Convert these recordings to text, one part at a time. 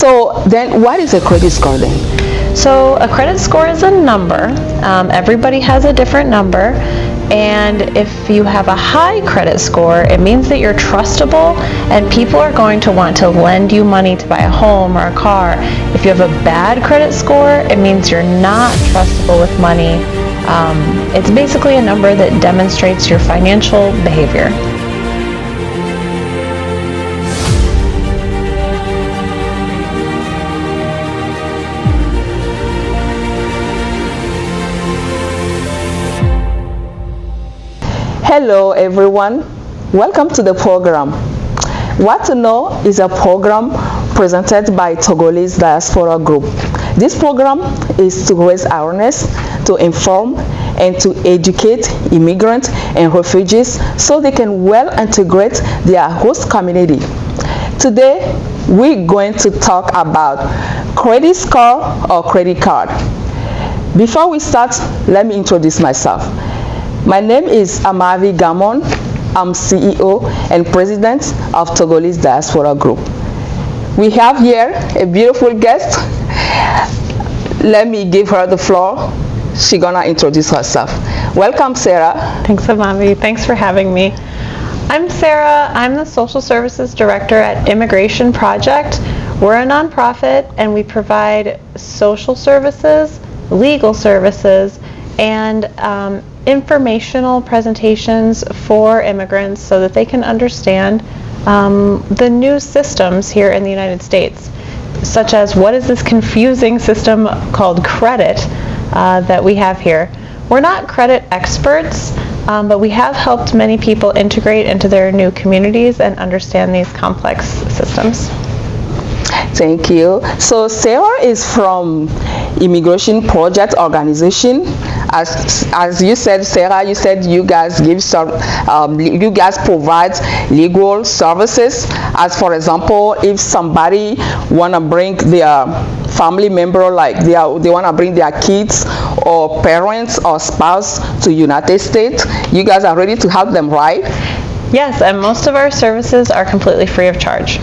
So then what is a credit score then? So a credit score is a number. Everybody has a different number. And if you have a high credit score, it means that you're trustable and people are going to want to lend you money to buy a home or a car. If you have a bad credit score, it means you're not trustable with money. It's basically a number that demonstrates your financial behavior. Hello everyone, welcome to the program. What to Know is a program presented by Togolese Diaspora Group. This program is to raise awareness, to inform, and to educate immigrants and refugees so they can well integrate their host community. Today, we're going to talk about credit score or credit card. Before we start, let me introduce myself. My name is Amavi Gamon. I'm CEO and President of Togolese Diaspora Group. We have here a beautiful guest. Let me give her the floor. She's gonna introduce herself. Welcome, Sarah. Thanks, Amavi. Thanks for having me. I'm Sarah. I'm the Social Services Director at Immigration Project. We're a nonprofit and we provide social services, legal services, and informational presentations for immigrants so that they can understand the new systems here in the United States, such as what is this confusing system called credit that we have here. We're not credit experts, but we have helped many people integrate into their new communities and understand these complex systems. Thank you. So Sarah is from Immigration Project Organization. As you said, Sarah, you said you guys give you guys provide legal services. As for example, if somebody wanna bring their family member, like they wanna bring their kids or parents or spouse to United States, you guys are ready to help them, right? Yes, and most of our services are completely free of charge.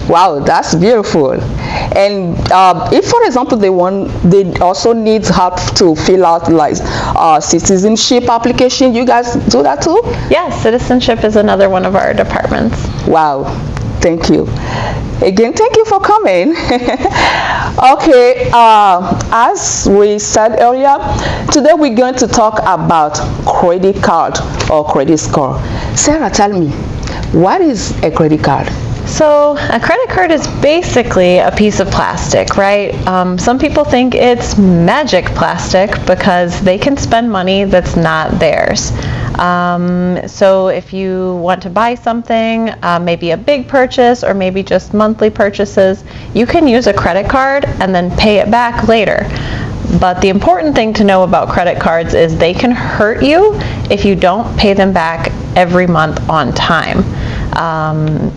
Wow, that's beautiful. And if, for example, they also need help to fill out like citizenship application, you guys do that too? Yes, citizenship is another one of our departments. Wow, thank you. Again, thank you for coming. Okay, as we said earlier, today we're going to talk about credit card or credit score. Sarah, tell me, what is a credit card? So a credit card is basically a piece of plastic, right? Some people think it's magic plastic because they can spend money that's not theirs. So if you want to buy something, maybe a big purchase or maybe just monthly purchases, you can use a credit card and then pay it back later. But the important thing to know about credit cards is they can hurt you if you don't pay them back every month on time.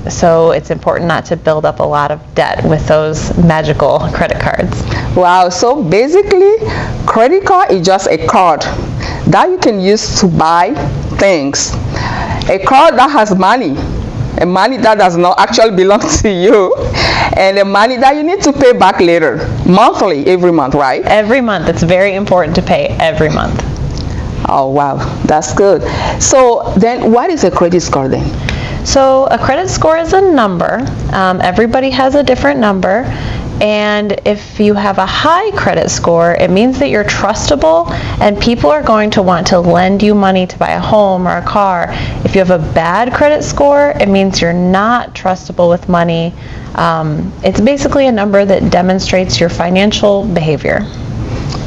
So it's important not to build up a lot of debt with those magical credit cards. Wow, so basically credit card is just a card that you can use to buy things. A card that has money, a money that does not actually belong to you, and the money that you need to pay back later, monthly, every month, right? Every month. It's very important to pay every month. Oh wow, that's good. So then what is a credit score then? So a credit score is a number. Everybody has a different number. And if you have a high credit score, it means that you're trustable and people are going to want to lend you money to buy a home or a car. If you have a bad credit score, it means you're not trustable with money. It's basically a number that demonstrates your financial behavior.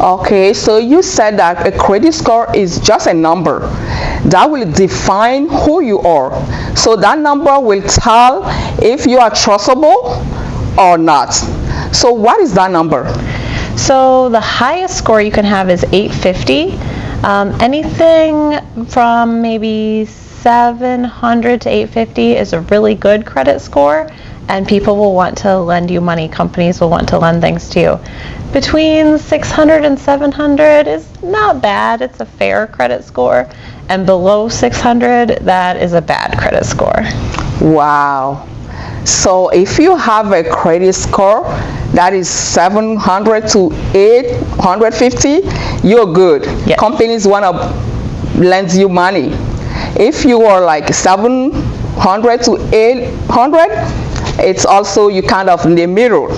Okay, so you said that a credit score is just a number that will define who you are. So that number will tell if you are trustable or not. So what is that number? So the highest score you can have is 850. Anything from maybe 700 to 850 is a really good credit score, and people will want to lend you money. Companies will want to lend things to you. Between 600 and 700 is not bad. It's a fair credit score. And below 600, that is a bad credit score. Wow. So if you have a credit score that is 700 to 850, you're good. Yes. Companies want to lend you money. If you are like 700 to 800, it's also you kind of in the middle.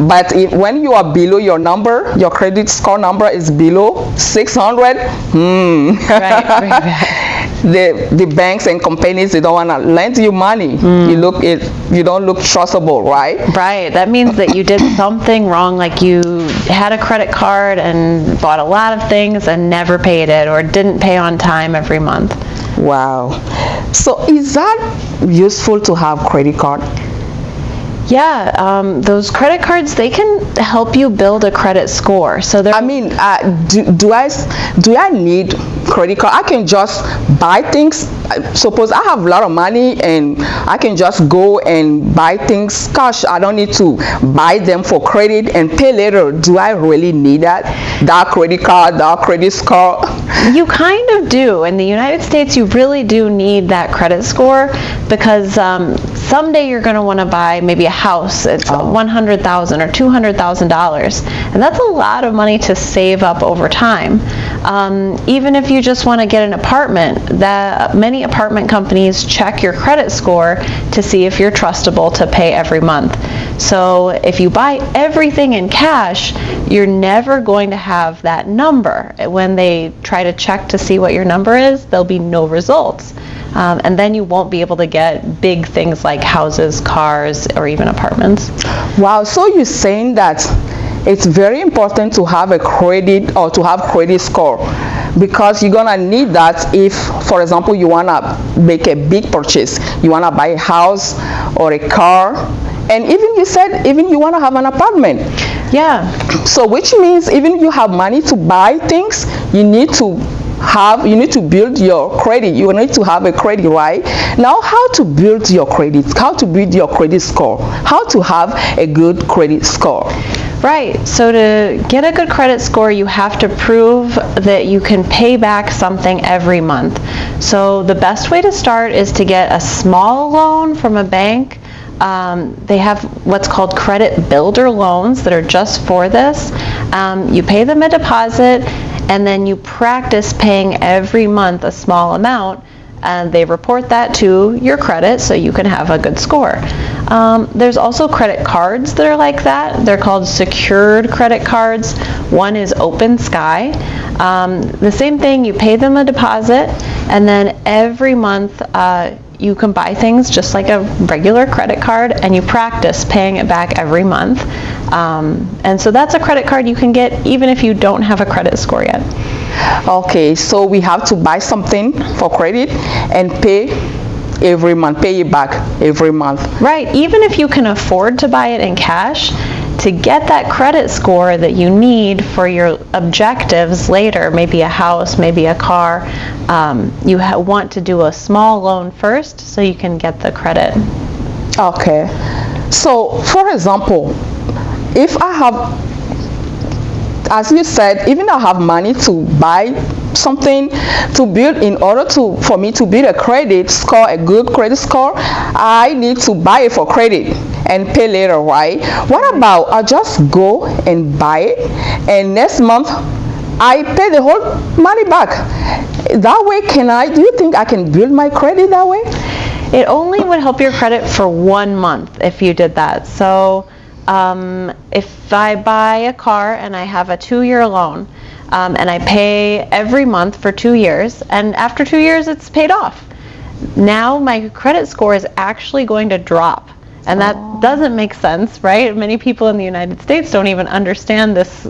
But when you are below your number, your credit score number is below 600, Right, very bad. the banks and companies, they don't want to lend you money. You don't look trustable, right? Right. That means that you did something wrong, like you had a credit card and bought a lot of things and never paid it, or didn't pay on time every month. Wow. So is that useful to have credit card? Yeah, those credit cards, they can help you build a credit score. So I mean, do I need credit card? I can just buy things. Suppose I have a lot of money and I can just go and buy things cash. I don't need to buy them for credit and pay later. Do I really need that credit card, that credit score? You kind of do. In the United States, you really do need that credit score because someday you're going to want to buy maybe a house. It's $100,000 or $200,000, and that's a lot of money to save up over time. Even if you just want to get an apartment, many apartment companies check your credit score to see if you're trustable to pay every month. So if you buy everything in cash, you're never going to have that number. When they try to check to see what your number is, there'll be no results. And then you won't be able to get big things like houses, cars, or even apartments. Wow, so you're saying that it's very important to have a credit or to have credit score, because you're gonna need that if, for example, you wanna make a big purchase, you wanna buy a house or a car, and even you said even you wanna have an apartment. Yeah. So which means even you have money to buy things, you need to build your credit. You need to have a credit, right? Now, how to build your credit? How to build your credit score? How to have a good credit score? Right. So to get a good credit score, you have to prove that you can pay back something every month. So the best way to start is to get a small loan from a bank. They have what's called credit builder loans that are just for this. You pay them a deposit, and then you practice paying every month a small amount, and they report that to your credit so you can have a good score. There's also credit cards that are like that. They're called secured credit cards. One is Open Sky. The same thing, you pay them a deposit, and then every month you can buy things just like a regular credit card, and you practice paying it back every month. And so that's a credit card you can get even if you don't have a credit score yet. Okay, so we have to buy something for credit and pay every month, pay it back every month. Right, even if you can afford to buy it in cash, to get that credit score that you need for your objectives later, maybe a house, maybe a car, you want to do a small loan first so you can get the credit. Okay, so for example, if I have, as you said, even I have money to buy something to build, in order for me to build a credit score, a good credit score, I need to buy it for credit and pay later, right? What about I just go and buy it, and next month I pay the whole money back? That way, do you think I can build my credit that way? It only would help your credit for 1 month if you did that. So if I buy a car and I have a 2-year loan, and I pay every month for 2 years, and after 2 years it's paid off, now my credit score is actually going to drop. And that doesn't make sense, right? Many people in the United States don't even understand this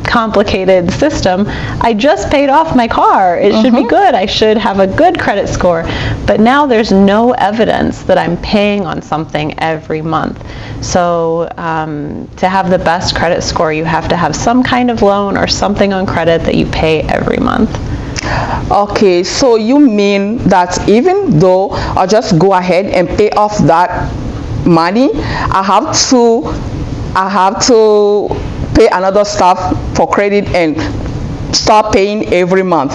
complicated system. I just paid off my car. It should be good. I should have a good credit score. But now there's no evidence that I'm paying on something every month. So to have the best credit score, you have to have some kind of loan or something on credit that you pay every month. Okay, so you mean that even though I just go ahead and pay off that money, I have to pay another stuff for credit and start paying every month,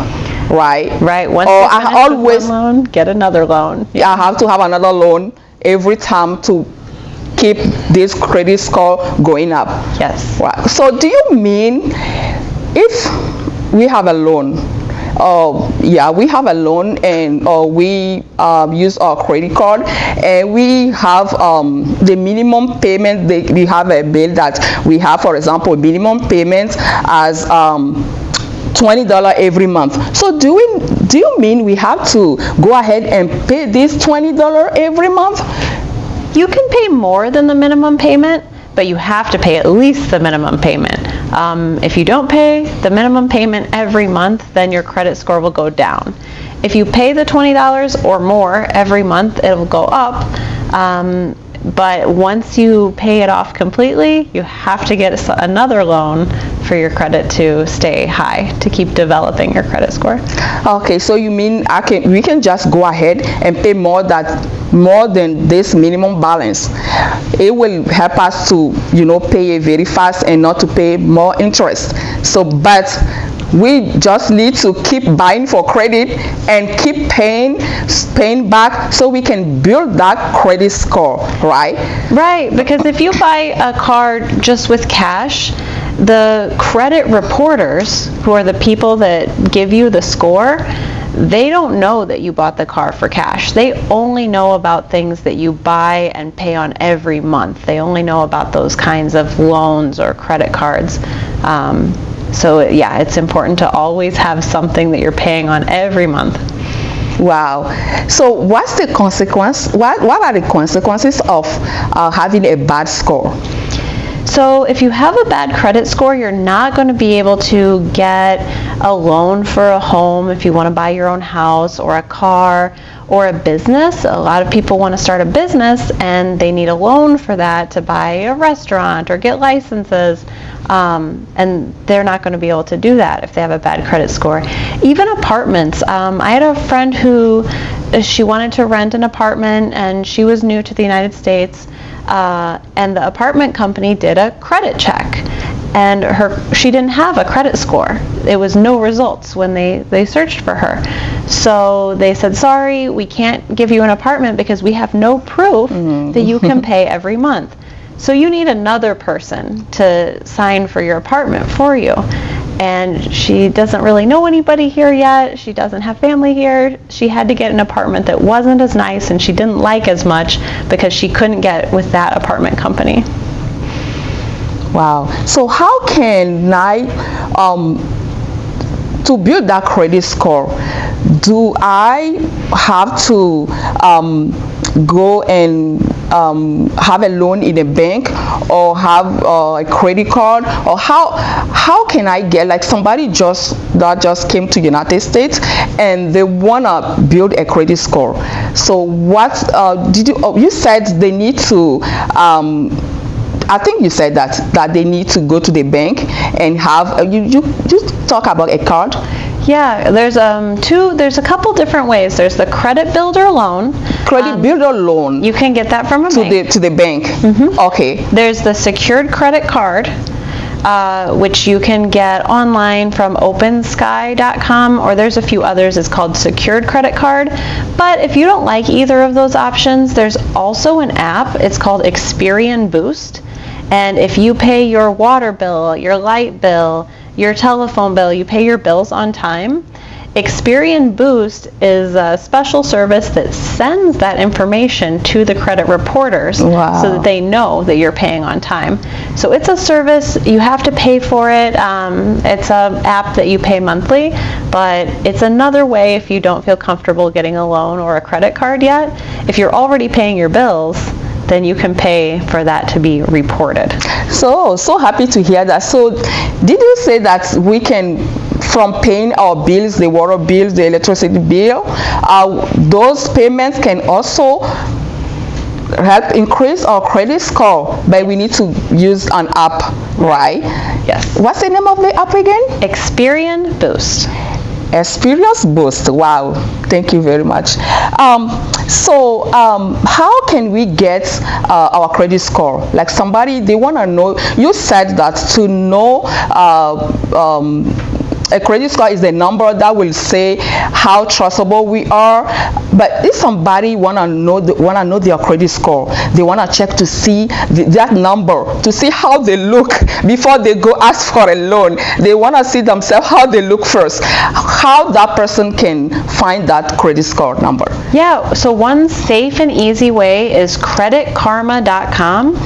right? Right. Once you finish one loan, get another loan. Yeah, I have to have another loan every time to keep this credit score going up. Yes. Wow. So do you mean if we have a loan, we have a loan, and we use our credit card, and we have the minimum payment, we have a bill that we have, for example, minimum payments as $20 every month. So do you mean we have to go ahead and pay this $20 every month? You can pay more than the minimum payment, but you have to pay at least the minimum payment. If you don't pay the minimum payment every month, then your credit score will go down. If you pay the $20 or more every month, it will go up. But once you pay it off completely, you have to get another loan for your credit to stay high, to keep developing your credit score. Okay, so you mean we can just go ahead and pay more than this minimum balance. It will help us to, pay it very fast and not to pay more interest. So, but we just need to keep buying for credit and keep paying back so we can build that credit score, right? Right, because if you buy a car just with cash, the credit reporters, who are the people that give you the score, they don't know that you bought the car for cash. They only know about things that you buy and pay on every month. They only know about those kinds of loans or credit cards. So yeah, it's important to always have something that you're paying on every month. Wow. So what's the consequence? What are the consequences of having a bad score? So if you have a bad credit score, you're not going to be able to get a loan for a home if you want to buy your own house or a car or a business. A lot of people want to start a business and they need a loan for that to buy a restaurant or get licenses. And they're not going to be able to do that if they have a bad credit score. Even apartments. I had a friend who she wanted to rent an apartment and she was new to the United States. And the apartment company did a credit check, and she didn't have a credit score. It was no results when they searched for her. So they said, sorry, we can't give you an apartment because we have no proof that you can pay every month. So you need another person to sign for your apartment for you. And she doesn't really know anybody here yet. She doesn't have family here. She had to get an apartment that wasn't as nice and she didn't like as much because she couldn't get with that apartment company. Wow. So how can I, to build that credit score, do I have to go and have a loan in a bank or have a credit card, or how can I get, like, somebody that just came to United States and they wanna build a credit score? So what you said they need to I think you said that they need to go to the bank and have you talk about a card. Yeah, there's a couple different ways. There's the credit builder loan. Credit builder loan. You can get that from a bank. To the bank. Okay. There's the secured credit card, which you can get online from opensky.com, or there's a few others. It's called secured credit card. But if you don't like either of those options, there's also an app. It's called Experian Boost. And if you pay your water bill, your light bill, your telephone bill, you pay your bills on time, Experian Boost is a special service that sends that information to the credit reporters. Wow. So that they know that you're paying on time. So it's a service, you have to pay for it. It's an app that you pay monthly, but it's another way if you don't feel comfortable getting a loan or a credit card yet. If you're already paying your bills, then you can pay for that to be reported. So happy to hear that. So did you say that we can, from paying our bills, the water bills, the electricity bill, those payments can also help increase our credit score, but we need to use an app, right? Yes. What's the name of the app again? Experian Boost. Experience Boost. Wow, thank you very much. So how can we get our credit score? Like, somebody, they want to know, you said that to know A credit score is a number that will say how trustable we are. But if somebody wanna know their credit score, they wanna check to see that number, to see how they look before they go ask for a loan. They wanna see themselves how they look first, how that person can find that credit score number. Yeah, so one safe and easy way is creditkarma.com.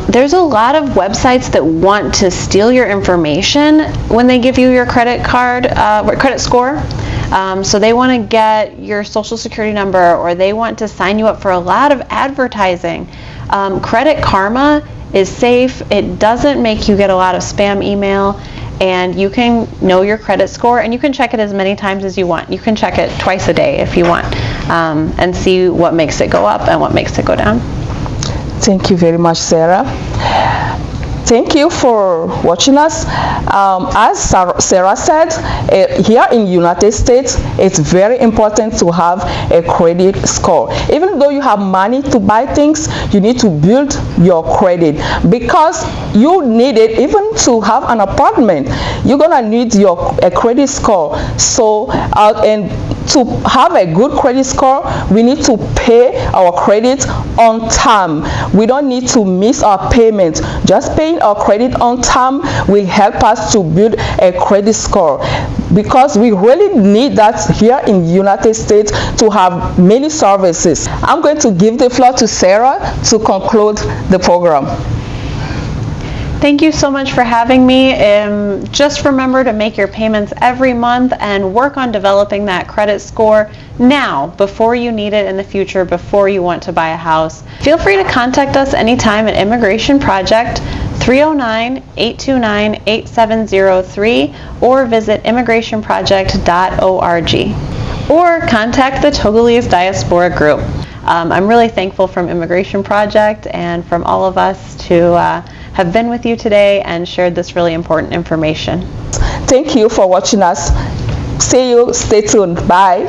There's a lot of websites that want to steal your information when they give you your credit score. So they want to get your social security number, or they want to sign you up for a lot of advertising. Credit Karma is safe. It doesn't make you get a lot of spam email, and you can know your credit score, and you can check it as many times as you want. You can check it twice a day if you want, and see what makes it go up and what makes it go down. Thank you very much, Sarah. Thank you for watching us. As Sarah said, here in the United States, it's very important to have a credit score. Even though you have money to buy things, you need to build your credit, because you need it even to have an apartment. You're gonna need a credit score. So, and to have a good credit score, we need to pay our credit on time. We don't need to miss our payment. Just paying our credit on time will help us to build a credit score, because we really need that here in the United States to have many services. I'm going to give the floor to Sarah to conclude the program. Thank you so much for having me. Just remember to make your payments every month and work on developing that credit score now, before you need it in the future, before you want to buy a house. Feel free to contact us anytime at Immigration Project, 309-829-8703, or visit immigrationproject.org, or contact the Togolese Diaspora Group. I'm really thankful from Immigration Project and from all of us to have been with you today and shared this really important information. Thank you for watching us. See you. Stay tuned. Bye.